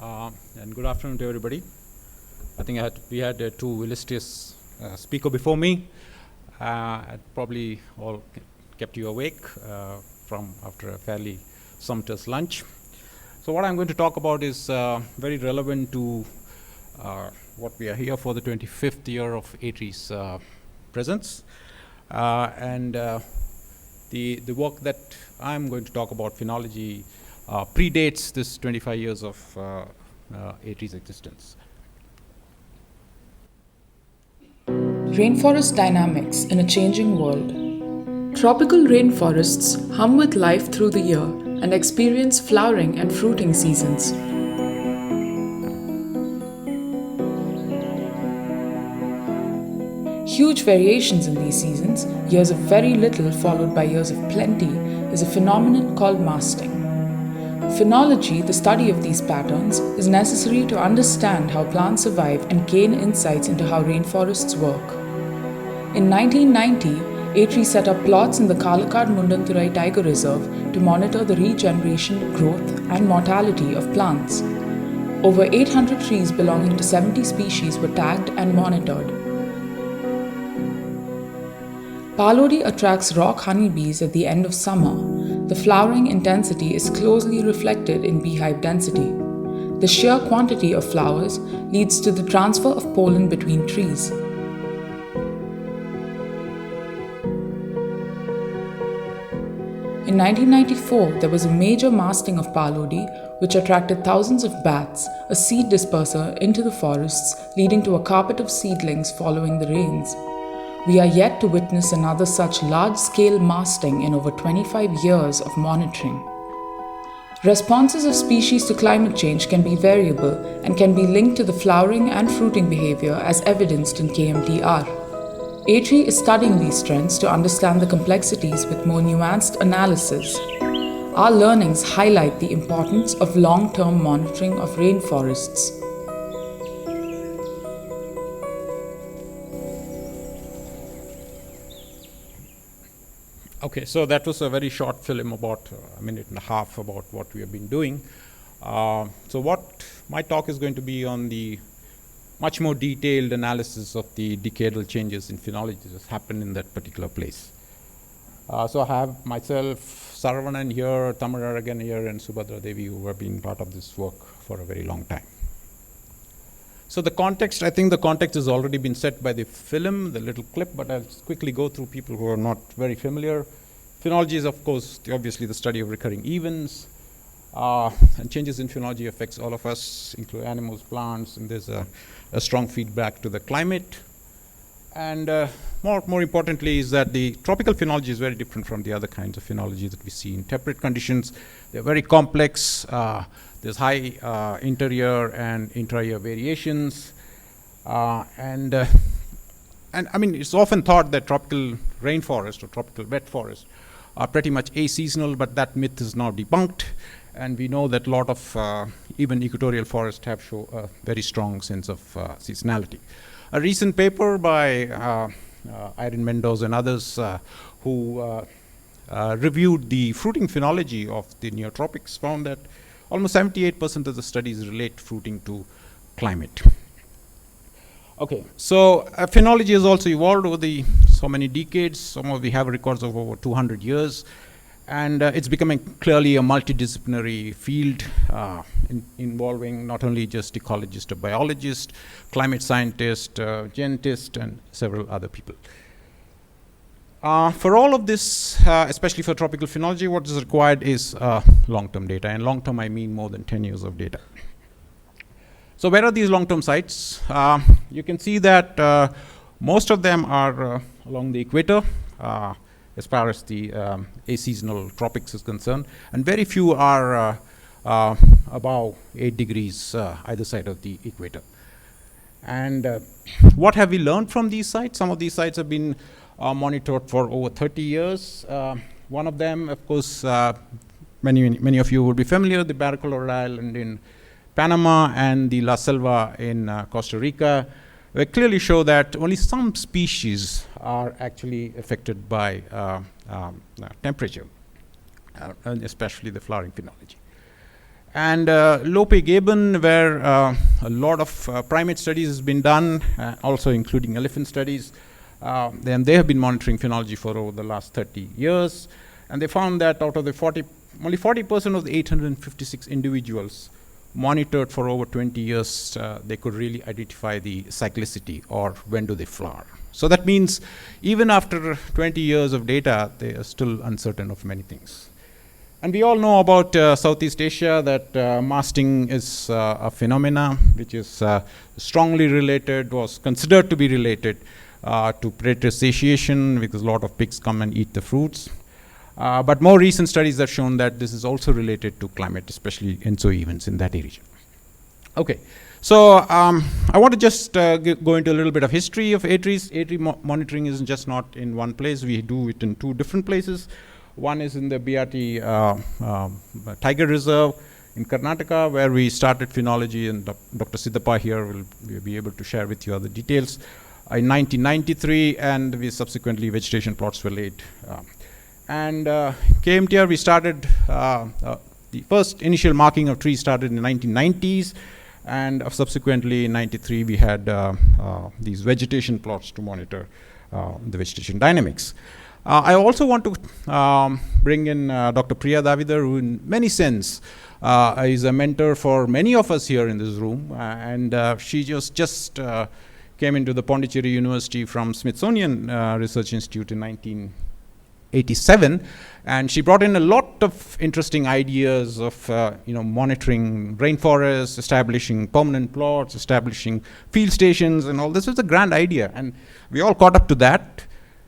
And good afternoon to everybody. I think we had two illustrious speakers before me. Probably all kept you awake from after a fairly sumptuous lunch. So what I'm going to talk about is very relevant to what we are here for, the 25th year of ATREE's presence. The work that I'm going to talk about, phenology, predates this 25 years of ATREE's existence. Rainforest dynamics in a changing world. Tropical rainforests hum with life through the year and experience flowering and fruiting seasons. Huge variations in these seasons, years of very little followed by years of plenty, is a phenomenon called masting. Phenology, the study of these patterns, is necessary to understand how plants survive and gain insights into how rainforests work. In 1990, ATREE set up plots in the Kalakkad-Mundanturai Tiger Reserve to monitor the regeneration, growth, and mortality of plants. Over 800 trees belonging to 70 species were tagged and monitored. Phalodi attracts rock honeybees at the end of summer. The flowering intensity is closely reflected in beehive density. The sheer quantity of flowers leads to the transfer of pollen between trees. In 1994, there was a major masting of Phalodi, which attracted thousands of bats, a seed disperser, into the forests, leading to a carpet of seedlings following the rains. We are yet to witness another such large-scale masting in over 25 years of monitoring. Responses of species to climate change can be variable and can be linked to the flowering and fruiting behavior as evidenced in KMTR. ATREE is studying these trends to understand the complexities with more nuanced analysis. Our learnings highlight the importance of long-term monitoring of rainforests. Okay, so that was a very short film, about a minute and a half, about what we have been doing. So what my talk is going to be on the much more detailed analysis of the decadal changes in phenology that has happened in that particular place. So I have myself, Saravanan here, Tamararagan here, and Subhadra Devi, who have been part of this work for a very long time. So the context, I think the context has already been set by the film, the little clip, but I'll quickly go through people who are not very familiar. Phenology is, of course, obviously the study of recurring events, and changes in phenology affects all of us, including animals, plants, and there's a strong feedback to the climate. And more importantly is that the tropical phenology is very different from the other kinds of phenology that we see in temperate conditions. They're very complex. There's high interior and intra-year variations. And I mean, it's often thought that tropical rainforest or tropical wet forest are pretty much aseasonal, but that myth is now debunked. And we know that a lot of even equatorial forests have shown a very strong sense of seasonality. A recent paper by Irene Mendoza and others who reviewed the fruiting phenology of the neotropics found that almost 78% of the studies relate fruiting to climate. Okay, so phenology has also evolved over the so many decades. Some of we have records of over 200 years. And it's becoming clearly a multidisciplinary field involving not only just ecologists or biologists, climate scientists, genetists, and several other people. For all of this, especially for tropical phenology, what is required is long-term data. And long-term, I mean more than 10 years of data. So where are these long-term sites? You can see that most of them are along the equator, as far as the aseasonal tropics is concerned, and very few are above 8 degrees either side of the equator. And what have we learned from these sites? Some of these sites have been monitored for over 30 years. One of them, of course, many of you will be familiar, the Barracolora Island in Panama and the La Selva in Costa Rica. They clearly show that only some species are actually affected by temperature, and especially the flowering phenology. And Lope Gaben, where a lot of primate studies has been done, also including elephant studies. Then they have been monitoring phenology for over the last 30 years. And they found that out of the only 40% of the 856 individuals monitored for over 20 years, they could really identify the cyclicity, or when do they flower. So that means even after 20 years of data, they are still uncertain of many things. And we all know about Southeast Asia, that masting is a phenomena which is strongly related, was considered to be related to predator satiation, because a lot of pigs come and eat the fruits. But more recent studies have shown that this is also related to climate, especially ENSO events in that region. Okay, so I want to just go into a little bit of history of ATREEs. ATREE monitoring is just not in one place. We do it in two different places. One is in the BRT Tiger Reserve in Karnataka, where we started phenology, and Dr. Siddhappa here will be able to share with you other details. In 1993, and we subsequently vegetation plots were laid. And KMTR, we started, the first initial marking of trees started in the 1990s, and subsequently in 93 we had these vegetation plots to monitor the vegetation dynamics. I also want to bring in Dr. Priya Davidar, who in many sense is a mentor for many of us here in this room, and she just came into the Pondicherry University from Smithsonian Research Institute in 1987, and she brought in a lot of interesting ideas of monitoring rainforests, establishing permanent plots, establishing field stations, and all this. Was a grand idea, and we all caught up to that.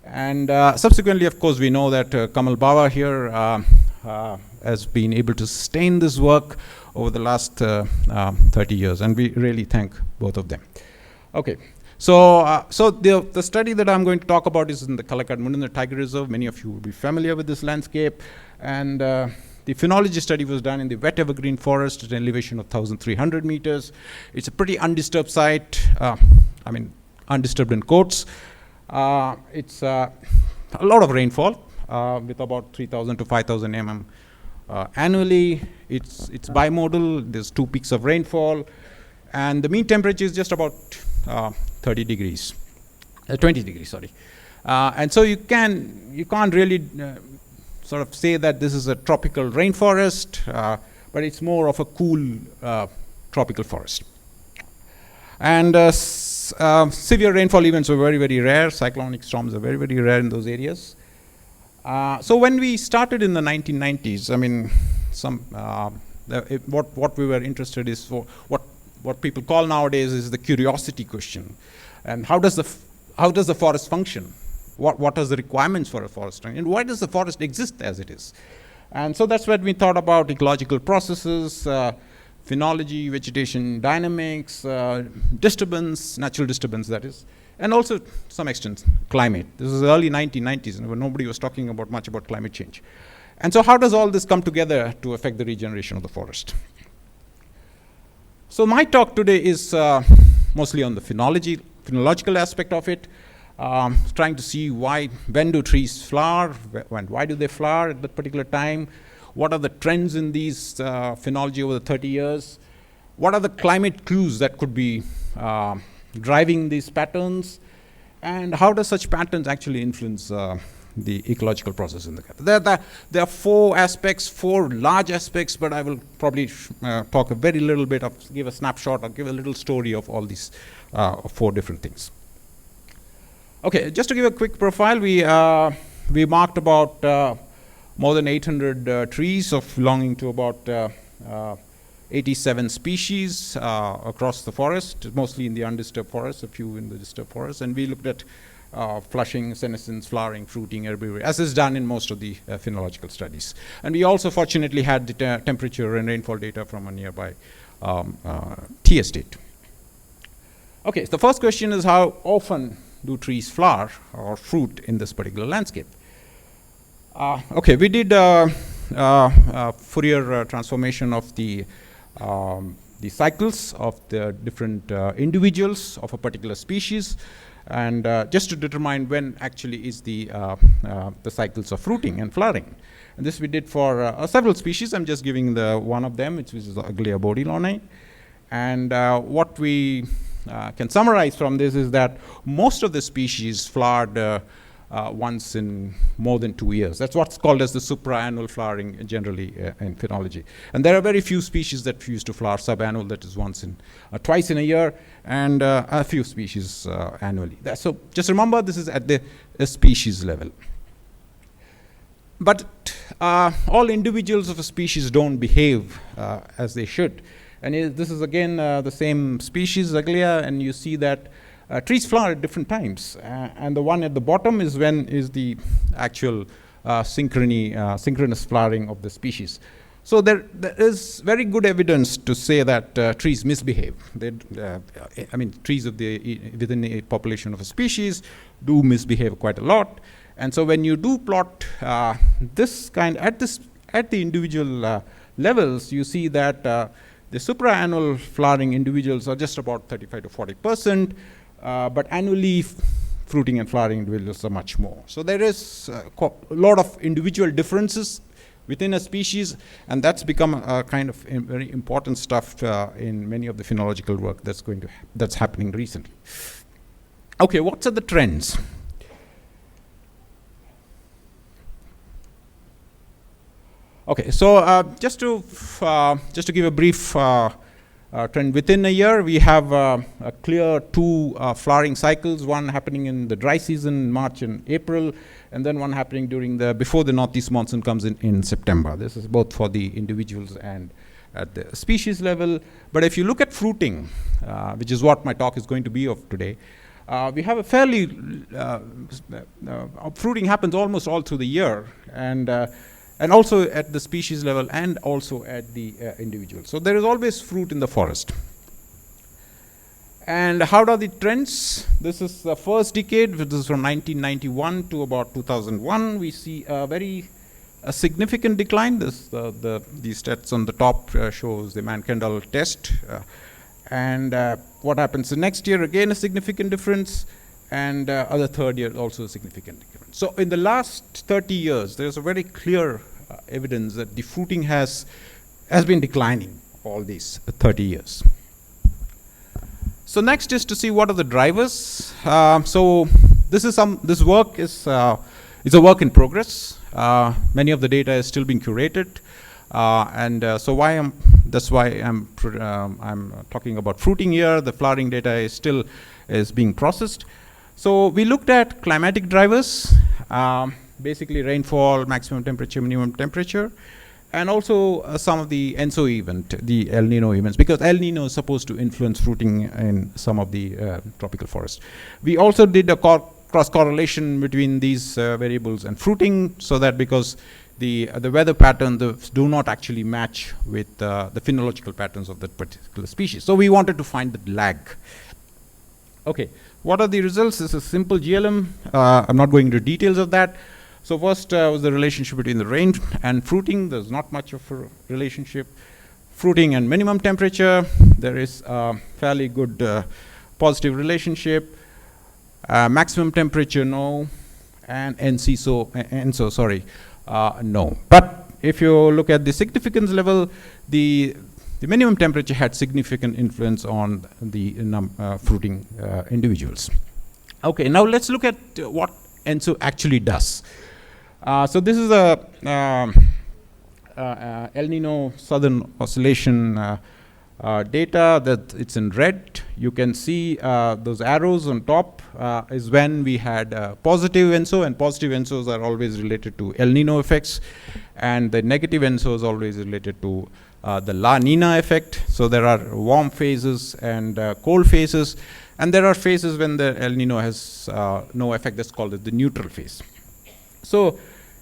And subsequently, of course, we know that Kamal Bawa here has been able to sustain this work over the last 30 years, and we really thank both of them. Okay, so the study that I'm going to talk about is in the Kalakkad-Munnar Tiger Reserve. Many of you will be familiar with this landscape, and the phenology study was done in the wet evergreen forest at an elevation of 1,300 meters. It's a pretty undisturbed site, undisturbed in quotes. It's a lot of rainfall, with about 3,000 to 5,000 mm annually. It's bimodal. There's 2 peaks of rainfall, and the mean temperature is just about 20 degrees, sorry. And so you can't really sort of say that this is a tropical rainforest, but it's more of a cool tropical forest. And severe rainfall events are very, very rare. Cyclonic storms are very, very rare in those areas. So when we started in the 1990s, what we were interested is for what people call nowadays is the curiosity question, and how does the forest function? What are the requirements for a forest, and why does the forest exist as it is? And so that's when we thought about ecological processes, phenology, vegetation dynamics, disturbance, natural disturbance, that is, and also to some extent climate. This is the early 1990s, and when nobody was talking much about climate change. And so how does all this come together to affect the regeneration of the forest? So my talk today is mostly on the phenological aspect of it, trying to see when do trees flower, why do they flower at that particular time, what are the trends in these phenology over the 30 years, what are the climate clues that could be driving these patterns, and how does such patterns actually influence the ecological process in the cat. There are 4 large aspects, but I will probably talk a very little bit give a snapshot or give a little story of all these 4 different things. Okay, just to give a quick profile, we marked about more than 800 trees belonging to about 87 species across the forest, mostly in the undisturbed forest, a few in the disturbed forest, and we looked at flushing, senescence, flowering, fruiting, herbivory, as is done in most of the phenological studies. And we also fortunately had the temperature and rainfall data from a nearby tea estate. Okay, so the first question is, how often do trees flower or fruit in this particular landscape? Okay, we did Fourier transformation of the cycles of the different individuals of a particular species, and just to determine when actually is the cycles of fruiting and flowering. And this we did for several species. I'm just giving the one of them, which is Aglaia bodiloni. And what we can summarize from this is that most of the species flowered once in more than 2 years. That's what's called as the supraannual flowering generally in phenology. And there are very few species that used to flower subannual, that is twice in a year, and a few species annually. So just remember, this is at the species level. But all individuals of a species don't behave as they should. And this is again the same species, Aglaia, and you see that trees flower at different times. And the one at the bottom is the actual synchronous flowering of the species. So there is very good evidence to say that trees misbehave. Trees within a population of a species do misbehave quite a lot. And so when you do plot this kind at the individual levels, you see that the supraannual flowering individuals are just about 35 to 40%, but annually fruiting and flowering individuals are much more. So there is a lot of individual differences within a species, and that's become a kind of very important stuff in many of the phenological work that's happening recently. Okay, what are the trends? Okay, so just to give a brief trend within a year, we have a clear two flowering cycles, one happening in the dry season, March and April, and then one happening before the northeast monsoon comes in September. This is both for the individuals and at the species level. But if you look at fruiting, which is what my talk is going to be of today, we have a fairly, fruiting happens almost all through the year, and also at the species level and also at the individual. So there is always fruit in the forest. And how are the trends? This is the first decade, which is from 1991 to about 2001. We see a significant decline. These stats on the top shows the Mankendal test. And what happens the next year, again a significant difference, and other third year also a significant difference. So in the last 30 years, there's a very clear evidence that the fruiting has been declining all these 30 years. So next is to see what are the drivers. So this work is a work in progress. Many of the data is still being curated, and so that's why I'm talking about fruiting here. The flowering data is being processed. So we looked at climatic drivers, basically rainfall, maximum temperature, minimum temperature, and also some of the ENSO event, the El Nino events, because El Nino is supposed to influence fruiting in some of the tropical forests. We also did a cross correlation between these variables and fruiting, so that because the weather patterns do not actually match with the phenological patterns of that particular species. So we wanted to find the lag. Okay. What are the results? This is simple GLM. I'm not going into details of that. So first was the relationship between the rain and fruiting. There's not much of a relationship. Fruiting and minimum temperature, there is a fairly good positive relationship. Maximum temperature, no. And ENSO, no. But if you look at the significance level, the minimum temperature had significant influence on the fruiting individuals. Okay, now let's look at what ENSO actually does. So this is a El Nino Southern Oscillation data that it's in red. You can see those arrows on top is when we had positive ENSO, and positive ENSOs are always related to El Nino effects, and the negative ENSO is always related to the La Nina effect. So there are warm phases and cold phases, and there are phases when the El Nino has no effect. That's called the neutral phase. So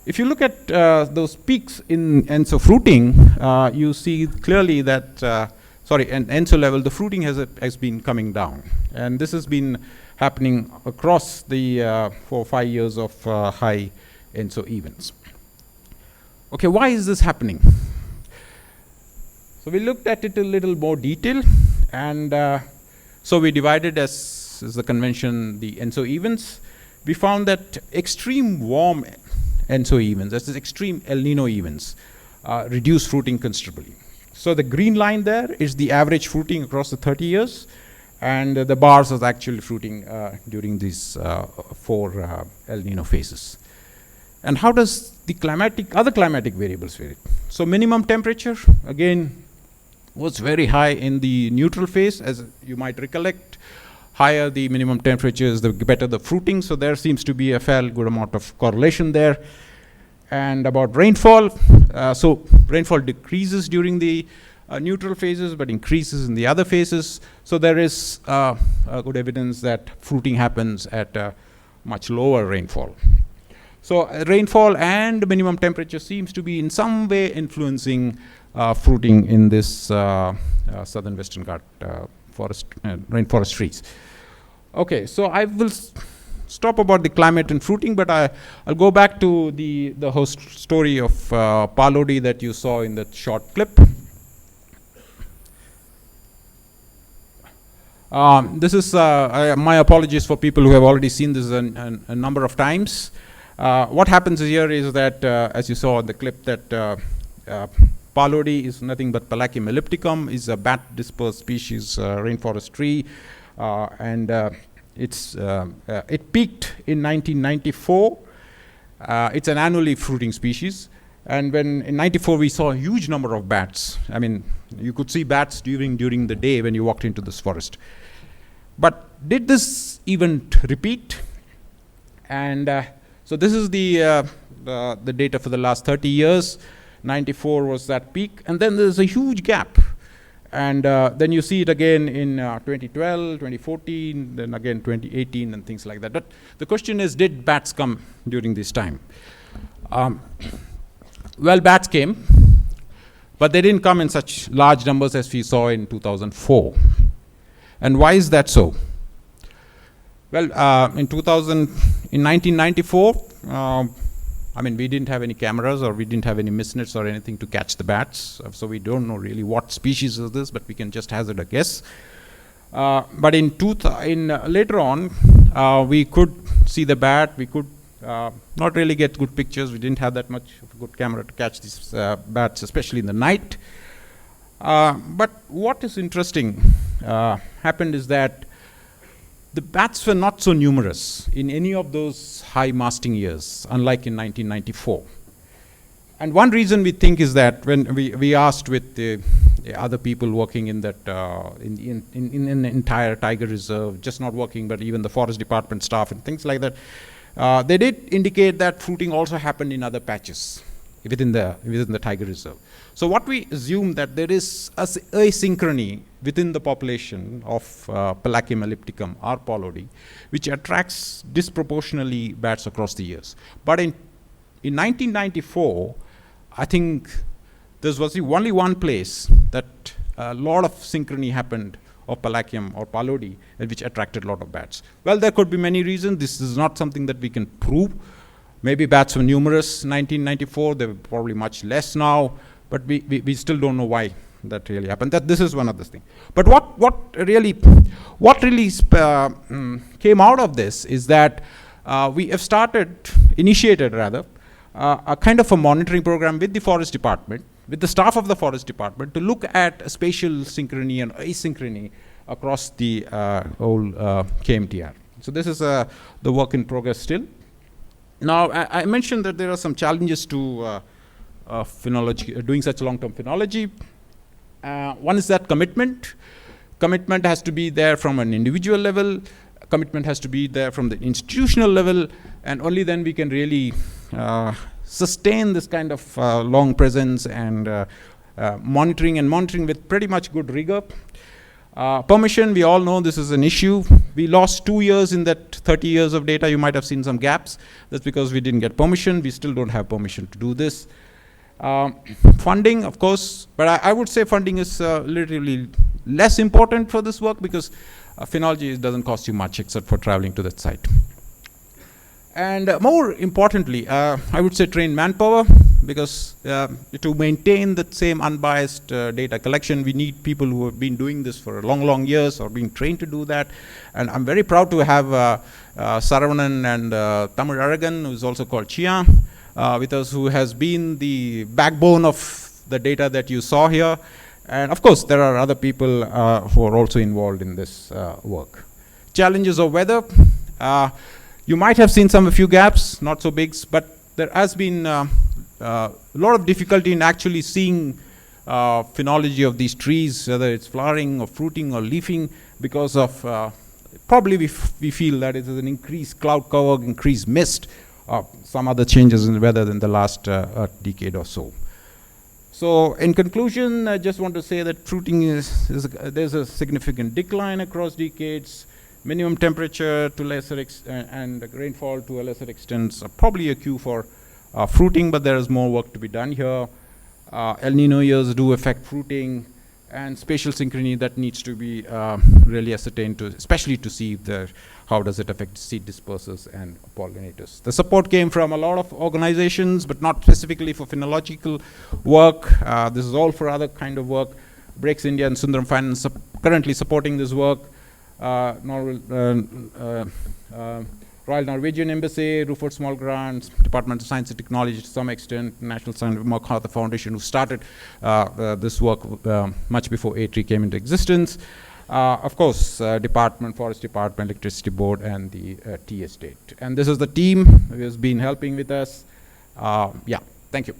if you look at those peaks in ENSO fruiting, you see clearly that at ENSO level, the fruiting has been coming down, and this has been happening across the 4 or 5 years of high ENSO events. Okay, why is this happening? So we looked at it a little more detail, and so we divided, as is the convention, the ENSO events. We found that extreme warm ENSO events, that's extreme El Nino events, reduce fruiting considerably. So the green line there is the average fruiting across the 30 years, and the bars is actually fruiting during these 4 El Nino phases. And how does the other climatic variables vary? So minimum temperature, again, was very high in the neutral phase, as you might recollect. Higher the minimum temperatures, the better the fruiting. So there seems to be a fair good amount of correlation there. And about rainfall, so rainfall decreases during the neutral phases, but increases in the other phases. So there is good evidence that fruiting happens at a much lower rainfall. So rainfall and minimum temperature seems to be in some way influencing fruiting in this southern Western Ghat rainforest trees. Okay, so I will stop about the climate and fruiting, but I'll go back to the whole story of Palodi that you saw in that short clip. This is my apologies for people who have already seen this a number of times. What happens here is that, as you saw in the clip, that Palodi is nothing but Palachium ellipticum, is a bat dispersed species rainforest tree, and it peaked in 1994. It's an annually fruiting species, and when in 94 we saw a huge number of bats. I mean, you could see bats during the day when you walked into this forest. But did this event repeat? And so this is the data for the last 30 years. 94 was that peak, and then there's a huge gap. And then you see it again in 2012, 2014, then again 2018 and things like that. But the question is, did bats come during this time? Well, bats came, but they didn't come in such large numbers as we saw in 2004. And why is that so? Well, in 1994, I mean, we didn't have any cameras, or we didn't have any mist-nets or anything to catch the bats. So we don't know really what species is this, but we can just hazard a guess. But later on, we could see the bat. We could not really get good pictures. We didn't have that much of a good camera to catch these bats, especially in the night. But what is interesting happened is that the bats were not so numerous in any of those high masting years, unlike in 1994. And one reason we think is that when we asked with the other people working in that in an entire tiger reserve, just not working, but even the forest department staff and things like that, they did indicate that fruiting also happened in other patches within the tiger reserve. So what we assume that there is asynchrony within the population of Palachium ellipticum or Palodi, which attracts disproportionately bats across the years. But in 1994, I think there was only one place that a lot of synchrony happened of Palachium or Palodi, which attracted a lot of bats. Well, there could be many reasons. This is not something that we can prove. Maybe bats were numerous in 1994. They were probably much less now. But we still don't know why that really happened. This is one of the things. But what really came out of this is that we have initiated a kind of a monitoring program with the forest department, with the staff of the forest department, to look at spatial synchrony and asynchrony across the whole KMTR. So this is the work in progress still. Now, I mentioned that there are some challenges to phenology, doing such long-term phenology. One is that commitment. Commitment has to be there from an individual level. Commitment has to be there from the institutional level, and only then we can really sustain this kind of long presence and monitoring with pretty much good rigor. Permission, we all know this is an issue. We lost 2 years in that 30 years of data. You might have seen some gaps. That's because we didn't get permission. We still don't have permission to do this. Funding, of course, but I would say funding is literally less important for this work, because phenology doesn't cost you much except for traveling to that site. And more importantly, I would say train manpower, because to maintain that same unbiased data collection, we need people who have been doing this for long years or being trained to do that. And I'm very proud to have Saravanan and Tamil Aragan, who is also called Chia, with us, who has been the backbone of the data that you saw here. And of course, there are other people who are also involved in this work. Challenges of weather. You might have seen a few gaps, not so big, but there has been a lot of difficulty in actually seeing phenology of these trees, whether it's flowering or fruiting or leafing, because of probably we feel that it is an increased cloud cover, increased mist, or some other changes in the weather than the last decade or so. So in conclusion, I just want to say that fruiting there's a significant decline across decades. Minimum temperature to lesser and rainfall to a lesser extent are probably a cue for fruiting, but there is more work to be done here. El Nino years do affect fruiting, and spatial synchrony that needs to be really ascertained, especially to see how does it affect seed dispersers and pollinators. The support came from a lot of organizations, but not specifically for phenological work. This is all for other kind of work. Breaks India and Sundaram Finance currently supporting this work. Royal Norwegian Embassy, Ruford Small Grants, Department of Science and Technology to some extent, National Science MacArthur Foundation, who started this work much before ATREE came into existence. Of course, Forest Department, Electricity Board, and the tea estate. And this is the team who has been helping with us. Yeah, thank you.